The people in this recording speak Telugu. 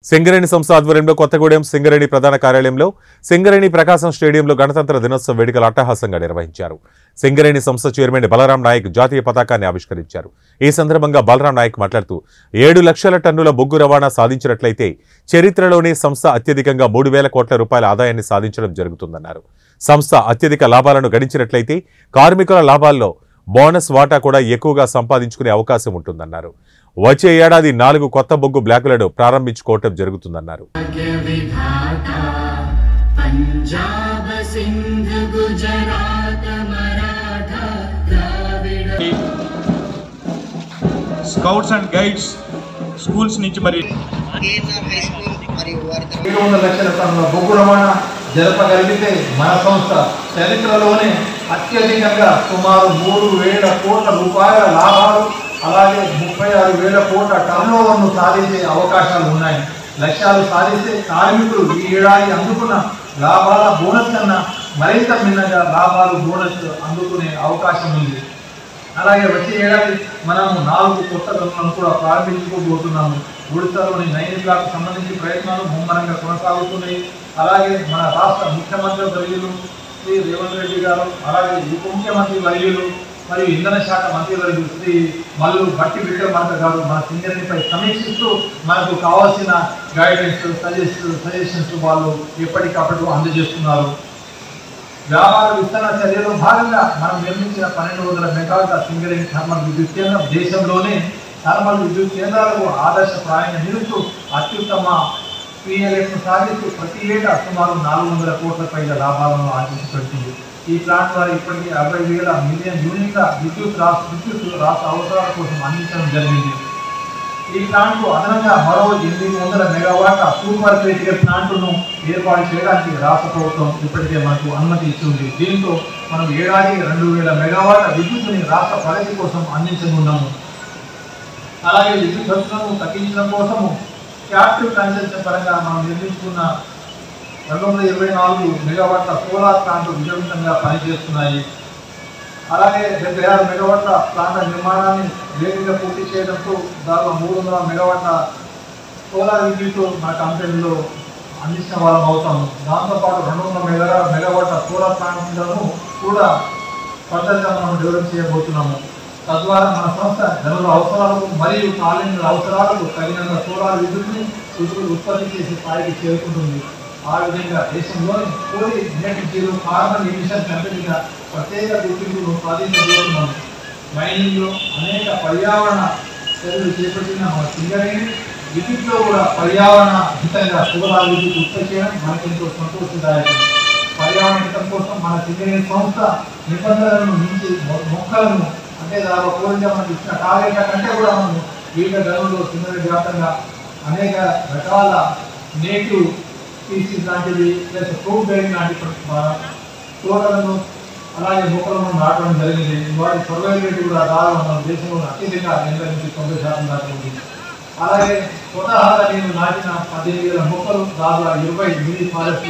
సింగరేణి సంస్థ ఆధ్వర్యంలో కొత్తగూడెం సింగరేణి ప్రధాన కార్యాలయంలో సింగరేణి ప్రకాశం స్టేడియంలో గణతంత్ర దినోత్సవ వేడుకలు అట్టహాసంగా నిర్వహించారు. సింగరేణి సంస్థ చైర్మన్ బలరాం నాయక్ జాతీయ పతాకాన్ని ఆవిష్కరించారు. ఈ సందర్భంగా బలరాం నాయక్ మాట్లాడుతూ 7 లక్షల టన్నుల బొగ్గు రవాణా సాధించినట్లయితే చరిత్రలోనే సంస్థ అత్యధికంగా 3,000 కోట్ల రూపాయల ఆదాయాన్ని సాధించడం జరుగుతుందన్నారు. సంస్థ అత్యధిక లాభాలను గడించినట్లయితే కార్మికుల లాభాల్లో బోనస్ వాటా కూడా ఎక్కువగా సంపాదించుకునే అవకాశం ఉంటుందన్నారు. వచ్చే ఏడాది 4 కొత్త బొగ్గు బ్లాకులను ప్రారంభించుకోవటం జరుగుతుందన్నారు. స్కౌట్స్ అండ్ గైడ్స్ స్కూల్స్ నుంచి మరి 700 లక్షల టన్నుల బొగ్గు రవాణా జరపగలిగితే మన సంస్థ చరిత్రలోనే అత్యధికంగా సుమారు 3,000 కోట్ల రూపాయల లాభాలు అలాగే 36,000 కోట్ల టర్నోవర్ను సాధించే అవకాశాలు ఉన్నాయి. లక్ష్యాలు సాధిస్తే కార్మికులు ఈ ఏడాది అందుకున్న లాభాల బోనస్ కన్నా మరింత భిన్నంగా లాభాలు బోనస్ అందుకునే అవకాశం ఉంది. అలాగే వచ్చే ఏడాది మనము 4 కొత్త గనులను కూడా ప్రారంభించుకోబోతున్నాము. ఒడిశాలోని నైని బ్లాక్ సంబంధించి ప్రయత్నాలు ముమ్మరంగా కొనసాగుతున్నాయి. అలాగే మన రాష్ట్ర ముఖ్యమంత్రి వర్యులు శ్రీ రేవంత్ రెడ్డి గారు, అలాగే ఉప ముఖ్యమంత్రి వర్యులు మరియు ఇంధన శాఖ మంత్రి వర్యులు శ్రీ మల్లు భట్టి విక్రమార్క గారు మన సింగరేణిపై సమీక్షిస్తూ మనకు కావాల్సిన గైడెన్స్ సజెషన్స్ వాళ్ళు ఎప్పటికప్పుడు అందజేస్తున్నారు. వ్యాపార విస్తరణ చర్యలో భాగంగా మనం నిర్మించిన 1,200 మెగావాట్ల సింగరేణి థర్మల్ విద్యుత్ కేంద్రం దేశంలోనే థర్మల్ విద్యుత్ కేంద్రాలకు ఆదర్శప్రాయంగా నిలుస్తూ అత్యుత్తమ PLFను సాధిస్తూ ప్రతి ఏటా సుమారు 400 కోట్ల పైగా లాభాలను ఆర్జించబడుతుంది. ఈ ప్లాంట్ ద్వారా ఇప్పటికీ 60,000 మిలియన్ యూనిట్ల విద్యుత్ రాష్ట్ర అవసరాల కోసం అందించడం జరిగింది. ఈ ప్లాంట్కు అదనంగా మరో 800 మెగావాట్ల సూపర్ క్రిటికల్ ప్లాంట్ను ఏర్పాటు చేయడానికి రాష్ట్ర ప్రభుత్వం ఇప్పటికే మనకు అనుమతి ఇచ్చింది. దీంతో మనం ఏడాది 2,000 మెగావాట్ల విద్యుత్తుని రాష్ట్ర ప్రగతి కోసం అందించనున్నాము. అలాగే విద్యుత్ ఖర్చులను తగ్గించడం కోసము క్యాపిటల్ కన్సెషన్ పరంగా మనం నిర్మించుకున్న 224 మెగావాట్ల సోలార్ ప్లాంట్లు విజయవంతంగా పనిచేస్తున్నాయి. అలాగే 76 మెగావాట్ల ప్లాంట్ల నిర్మాణాన్ని వేగంగా పూర్తి చేయడంతో దాదాపు 300 మెగావాట్ల సోలార్ విద్యుత్ మన కంపెనీలో అందించిన వాళ్ళం అవుతాము. దాంతోపాటు 200 మెగావాట్ల సోలార్ ప్లాంట్లను కూడా ఫర్దర్గా మనం డెవలప్ చేయబోతున్నాము. తద్వారా మన సంస్థ జనుల అవసరాలకు మరియు కాలనీల అవసరాలకు తగినంత సోలార్ విద్యుత్ని ఉత్పత్తి చేసే స్థాయికి చేరుకుంటుంది. ఆ విధంగా దేశంలోని తొలి నెట్ జీరో కార్బన్ ఎమిషన్ కంపెనీగా ప్రత్యేక గుర్తింపును సాధించబోతున్నాము. మైనింగ్లో అనేక పర్యావరణ చర్యలు చేపట్టిన మన సింగరేణి విద్యుత్లో కూడా పర్యావరణ హితంగా సోలార్ విద్యుత్ ఉత్పత్తి చేయడం మనకెంతో సంతోషదాయకం. పర్యావరణ హితం కోసం మన సింగరేణి సంస్థ నిబంధనలను మించి మొక్కలను అంటే దాదాపు కోరిక మనకి ఇచ్చిన టార్గెట్ల కంటే కూడా మనం వివిధ గనుల్లో సింగరేణి వ్యాప్తంగా అనేక రకాల నేటివ్ స్పీసీస్ లాంటివి ప్లస్ ఫ్రూట్ బేరింగ్ లాంటి తోటలను అలాగే మొక్కలను నాటడం జరిగింది. వాటి సర్వైవబిలిటీ కూడా దాదాపు మన దేశంలో అత్యధికంగా 80-90% దాకా ఉంది. అలాగే స్వతహాగా నేను నాటిన 15,000 మొక్కలు దాదాపు 20 మినీ ఫారెస్ట్